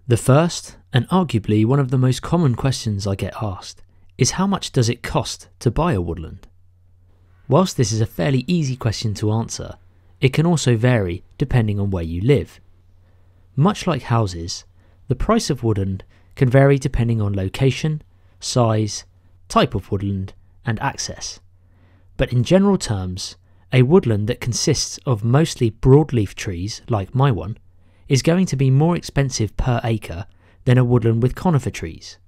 The first, and arguably one of the most common questions I get asked, is how much does it cost to buy a woodland? Whilst this is a fairly easy question to answer, it can also vary depending on where you live. Much like houses, the price of woodland can vary depending on location, size, type of woodland, and access. But in general terms, a woodland that consists of mostly broadleaf trees, like my one, is going to be more expensive per acre than a woodland with conifer trees.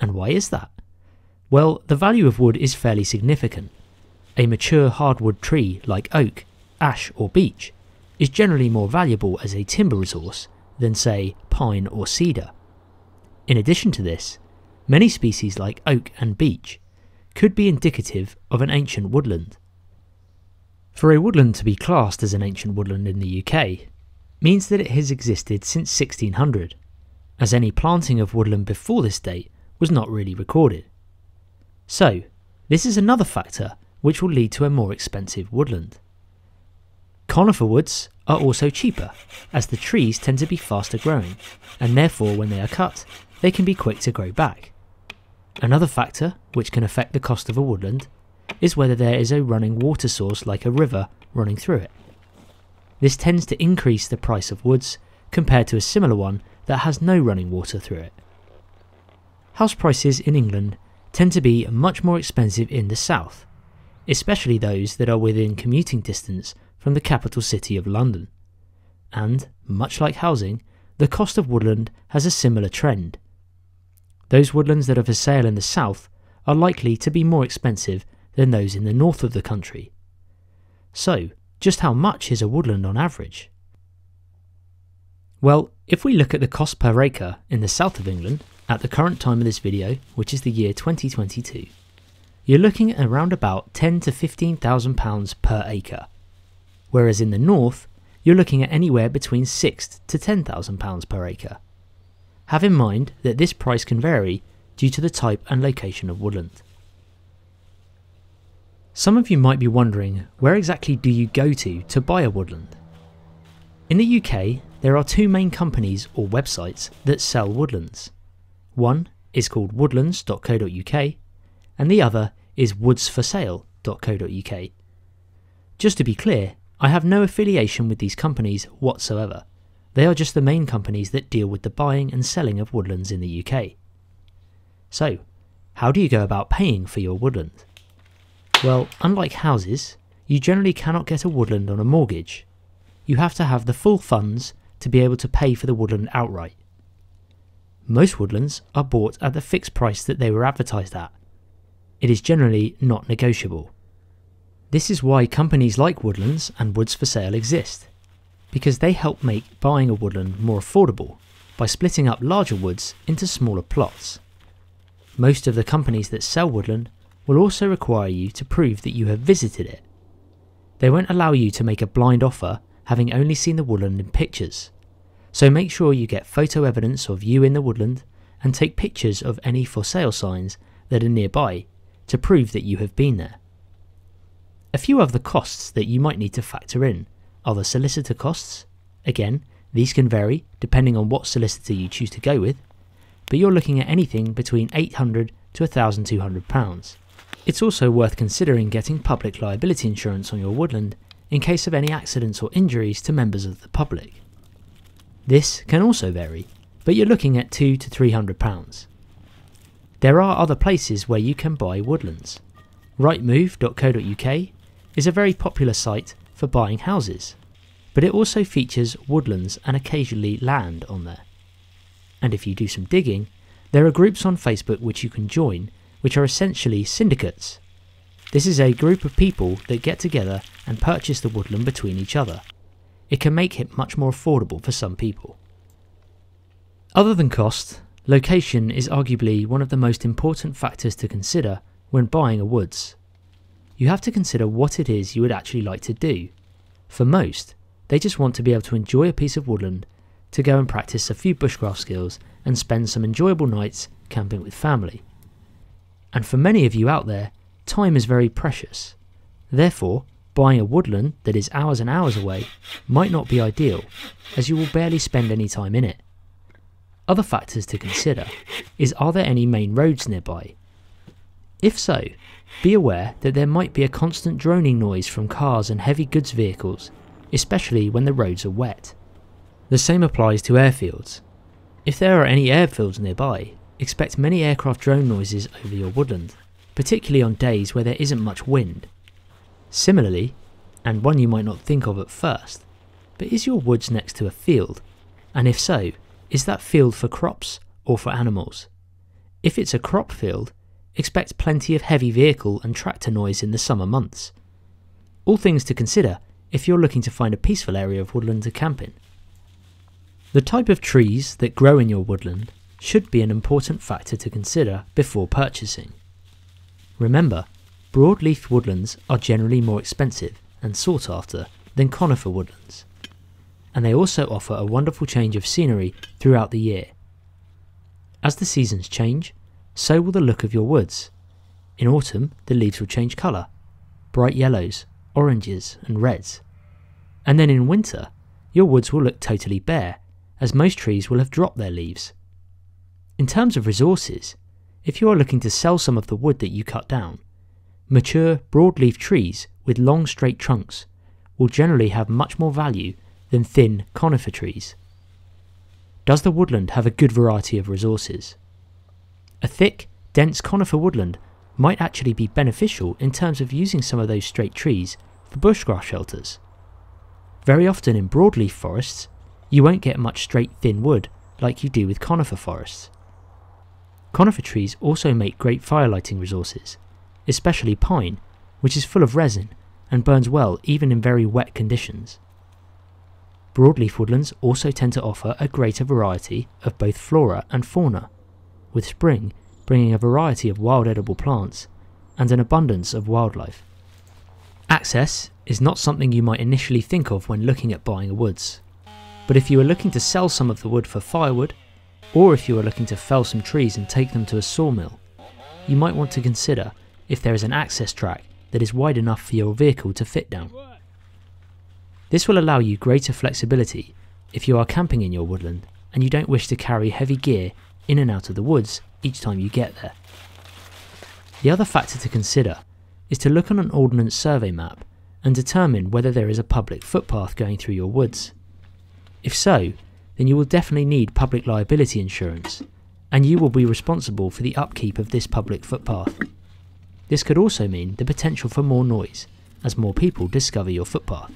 And why is that? Well, the value of wood is fairly significant. A mature hardwood tree like oak, ash or beech is generally more valuable as a timber resource than, say, pine or cedar. In addition to this, many species like oak and beech could be indicative of an ancient woodland. For a woodland to be classed as an ancient woodland in the UK means that it has existed since 1600, as any planting of woodland before this date was not really recorded. So, this is another factor which will lead to a more expensive woodland. Conifer woods are also cheaper, as the trees tend to be faster growing, and therefore when they are cut, they can be quick to grow back. Another factor which can affect the cost of a woodland is whether there is a running water source like a river running through it. This tends to increase the price of woods compared to a similar one that has no running water through it. House prices in England tend to be much more expensive in the south, especially those that are within commuting distance from the capital city of London. And, much like housing, the cost of woodland has a similar trend. Those woodlands that are for sale in the south are likely to be more expensive than those in the north of the country. So, just how much is a woodland on average? Well, if we look at the cost per acre in the south of England, at the current time of this video, which is the year 2022, you're looking at around about £10,000 to £15,000 per acre, whereas in the north, you're looking at anywhere between £6,000 to £10,000 per acre. Have in mind that this price can vary due to the type and location of woodland. Some of you might be wondering, where exactly do you go to buy a woodland? In the UK, there are two main companies or websites that sell woodlands. One is called woodlands.co.uk and the other is woodsforsale.co.uk. Just to be clear, I have no affiliation with these companies whatsoever. They are just the main companies that deal with the buying and selling of woodlands in the UK. So, how do you go about paying for your woodland? Well, unlike houses, you generally cannot get a woodland on a mortgage. You have to have the full funds to be able to pay for the woodland outright. Most woodlands are bought at the fixed price that they were advertised at. It is generally not negotiable. This is why companies like Woodlands and Woods for Sale exist, because they help make buying a woodland more affordable by splitting up larger woods into smaller plots. Most of the companies that sell woodland will also require you to prove that you have visited it. They won't allow you to make a blind offer having only seen the woodland in pictures, so make sure you get photo evidence of you in the woodland and take pictures of any for sale signs that are nearby to prove that you have been there. A few of the costs that you might need to factor in are the solicitor costs. Again, these can vary depending on what solicitor you choose to go with, but you're looking at anything between £800 to £1,200. It's also worth considering getting public liability insurance on your woodland in case of any accidents or injuries to members of the public. This can also vary, but you're looking at £200 to £300. There are other places where you can buy woodlands. Rightmove.co.uk is a very popular site for buying houses, but it also features woodlands and occasionally land on there. And if you do some digging, there are groups on Facebook which you can join, which are essentially syndicates. This is a group of people that get together and purchase the woodland between each other. It can make it much more affordable for some people. Other than cost, location is arguably one of the most important factors to consider when buying a woods. You have to consider what it is you would actually like to do. For most, they just want to be able to enjoy a piece of woodland, to go and practice a few bushcraft skills and spend some enjoyable nights camping with family. And for many of you out there, time is very precious. Therefore, buying a woodland that is hours and hours away might not be ideal, as you will barely spend any time in it. Other factors to consider is, are there any main roads nearby? If so, be aware that there might be a constant droning noise from cars and heavy goods vehicles, especially when the roads are wet. The same applies to airfields. If there are any airfields nearby, expect many aircraft drone noises over your woodland, particularly on days where there isn't much wind. Similarly, and one you might not think of at first, but is your woods next to a field? And if so, is that field for crops or for animals? If it's a crop field, expect plenty of heavy vehicle and tractor noise in the summer months. All things to consider if you're looking to find a peaceful area of woodland to camp in. The type of trees that grow in your woodland should be an important factor to consider before purchasing. Remember, broadleaf woodlands are generally more expensive and sought after than conifer woodlands, and they also offer a wonderful change of scenery throughout the year. As the seasons change, so will the look of your woods. In autumn, the leaves will change colour, bright yellows, oranges and reds. And then in winter, your woods will look totally bare, as most trees will have dropped their leaves. In terms of resources, if you are looking to sell some of the wood that you cut down, mature broadleaf trees with long straight trunks will generally have much more value than thin conifer trees. Does the woodland have a good variety of resources? A thick, dense conifer woodland might actually be beneficial in terms of using some of those straight trees for bushcraft shelters. Very often in broadleaf forests, you won't get much straight thin wood like you do with conifer forests. Conifer trees also make great firelighting resources, especially pine, which is full of resin and burns well even in very wet conditions. Broadleaf woodlands also tend to offer a greater variety of both flora and fauna, with spring bringing a variety of wild edible plants and an abundance of wildlife. Access is not something you might initially think of when looking at buying woods, but if you are looking to sell some of the wood for firewood, or if you are looking to fell some trees and take them to a sawmill, you might want to consider if there is an access track that is wide enough for your vehicle to fit down. This will allow you greater flexibility if you are camping in your woodland and you don't wish to carry heavy gear in and out of the woods each time you get there. The other factor to consider is to look on an ordnance survey map and determine whether there is a public footpath going through your woods. If so, then you will definitely need public liability insurance, and you will be responsible for the upkeep of this public footpath. This could also mean the potential for more noise, as more people discover your footpath.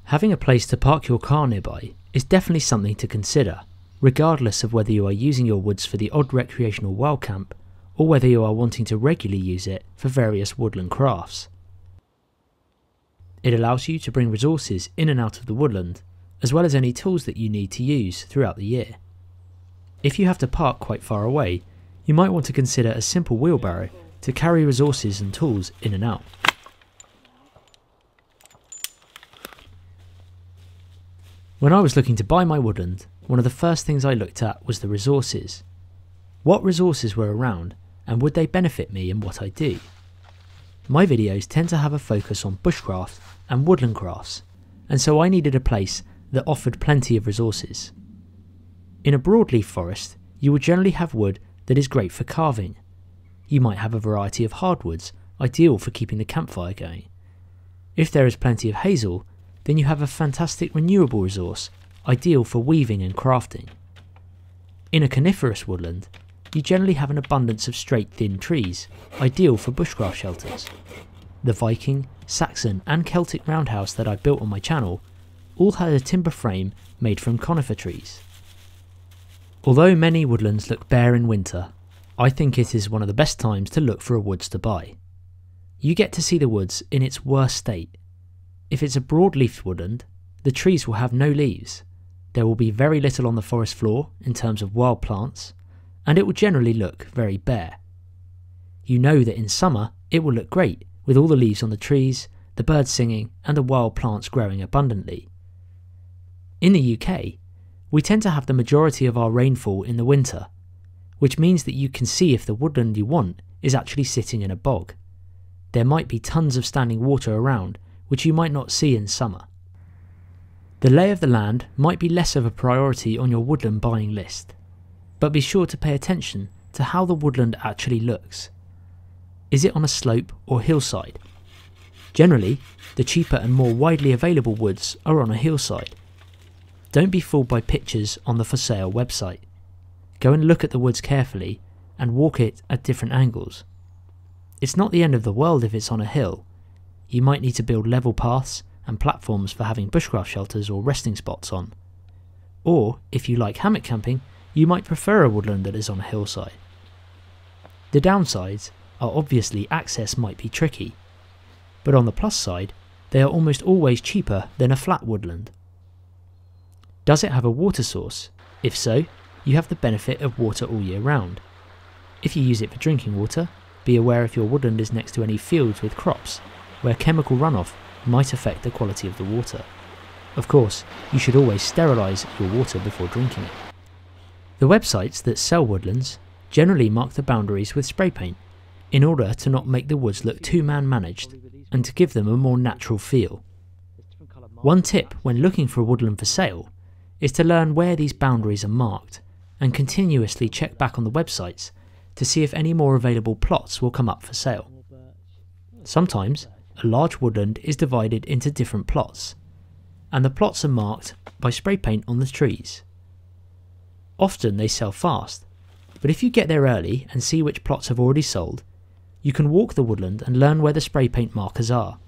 Having a place to park your car nearby is definitely something to consider, regardless of whether you are using your woods for the odd recreational wild camp, or whether you are wanting to regularly use it for various woodland crafts. It allows you to bring resources in and out of the woodland, as well as any tools that you need to use throughout the year. If you have to park quite far away, you might want to consider a simple wheelbarrow to carry resources and tools in and out. When I was looking to buy my woodland, one of the first things I looked at was the resources. What resources were around, and would they benefit me in what I do? My videos tend to have a focus on bushcraft and woodland crafts, and so I needed a place that offered plenty of resources. In a broadleaf forest, you will generally have wood that is great for carving. You might have a variety of hardwoods, ideal for keeping the campfire going. If there is plenty of hazel, then you have a fantastic renewable resource, ideal for weaving and crafting. In a coniferous woodland, you generally have an abundance of straight thin trees, ideal for bushcraft shelters. The Viking, Saxon and Celtic roundhouse that I built on my channel all had a timber frame made from conifer trees. Although many woodlands look bare in winter, I think it is one of the best times to look for a woods to buy. You get to see the woods in its worst state. If it's a broadleaf woodland, the trees will have no leaves. There will be very little on the forest floor in terms of wild plants, and it will generally look very bare. You know that in summer it will look great with all the leaves on the trees, the birds singing and the wild plants growing abundantly. In the UK, we tend to have the majority of our rainfall in the winter, which means that you can see if the woodland you want is actually sitting in a bog. There might be tons of standing water around, which you might not see in summer. The lay of the land might be less of a priority on your woodland buying list. but be sure to pay attention to how the woodland actually looks. Is it on a slope or hillside? Generally, the cheaper and more widely available woods are on a hillside. Don't be fooled by pictures on the for sale website. Go and look at the woods carefully and walk it at different angles. It's not the end of the world if it's on a hill. You might need to build level paths and platforms for having bushcraft shelters or resting spots on. Or, if you like hammock camping, you might prefer a woodland that is on a hillside. The downsides are obviously access might be tricky, but on the plus side, they are almost always cheaper than a flat woodland. Does it have a water source? If so, you have the benefit of water all year round. If you use it for drinking water, be aware if your woodland is next to any fields with crops, where chemical runoff might affect the quality of the water. Of course, you should always sterilise your water before drinking it. The websites that sell woodlands generally mark the boundaries with spray paint, in order to not make the woods look too man-managed and to give them a more natural feel. One tip when looking for a woodland for sale is to learn where these boundaries are marked and continuously check back on the websites to see if any more available plots will come up for sale. Sometimes a large woodland is divided into different plots, and the plots are marked by spray paint on the trees. Often they sell fast, but if you get there early and see which plots have already sold, you can walk the woodland and learn where the spray paint markers are,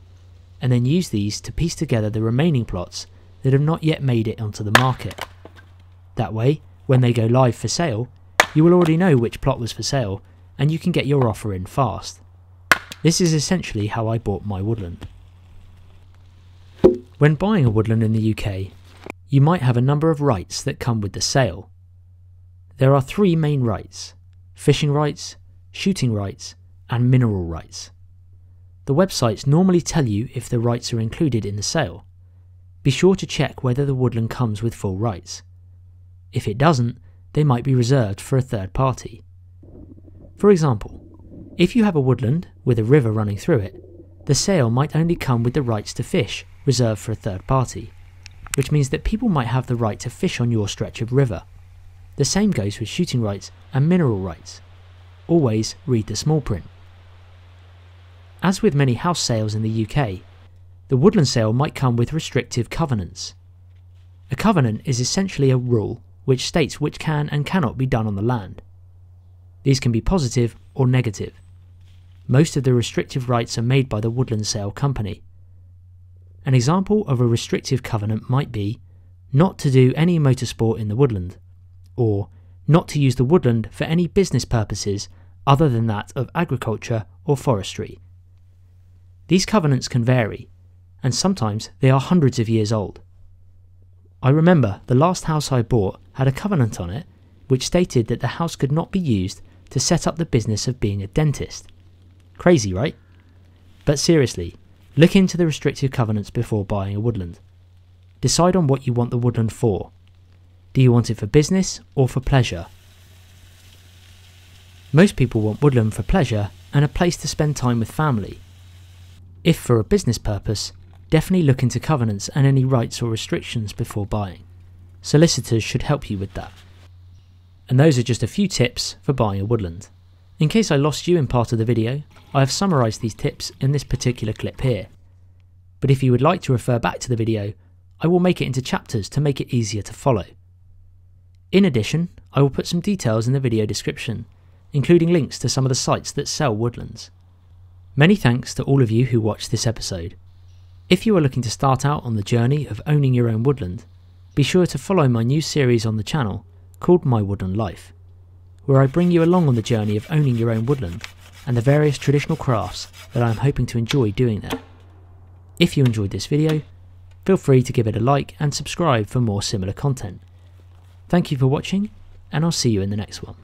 and then use these to piece together the remaining plots that have not yet made it onto the market. That way, when they go live for sale, you will already know which plot was for sale, and you can get your offer in fast. This is essentially how I bought my woodland. When buying a woodland in the UK, you might have a number of rights that come with the sale. There are 3 main rights: fishing rights, shooting rights, and mineral rights. The websites normally tell you if the rights are included in the sale. Be sure to check whether the woodland comes with full rights. If it doesn't, they might be reserved for a third party. For example, if you have a woodland with a river running through it, the sale might only come with the rights to fish reserved for a third party, which means that people might have the right to fish on your stretch of river. The same goes with shooting rights and mineral rights. Always read the small print. As with many house sales in the UK, the woodland sale might come with restrictive covenants. A covenant is essentially a rule which states which can and cannot be done on the land. These can be positive or negative. Most of the restrictive rights are made by the woodland sale company. An example of a restrictive covenant might be not to do any motorsport in the woodland, or not to use the woodland for any business purposes other than that of agriculture or forestry. These covenants can vary, and sometimes they are hundreds of years old. I remember the last house I bought had a covenant on it which stated that the house could not be used to set up the business of being a dentist. Crazy, right? But seriously, look into the restrictive covenants before buying a woodland. Decide on what you want the woodland for. Do you want it for business or for pleasure? Most people want woodland for pleasure and a place to spend time with family. If for a business purpose, definitely look into covenants and any rights or restrictions before buying. Solicitors should help you with that. And those are just a few tips for buying a woodland. In case I lost you in part of the video, I have summarised these tips in this particular clip here. But if you would like to refer back to the video, I will make it into chapters to make it easier to follow. In addition, I will put some details in the video description, including links to some of the sites that sell woodlands. Many thanks to all of you who watched this episode. If you are looking to start out on the journey of owning your own woodland, be sure to follow my new series on the channel called My Woodland Life, where I bring you along on the journey of owning your own woodland and the various traditional crafts that I am hoping to enjoy doing there. If you enjoyed this video, feel free to give it a like and subscribe for more similar content. Thank you for watching, and I'll see you in the next one.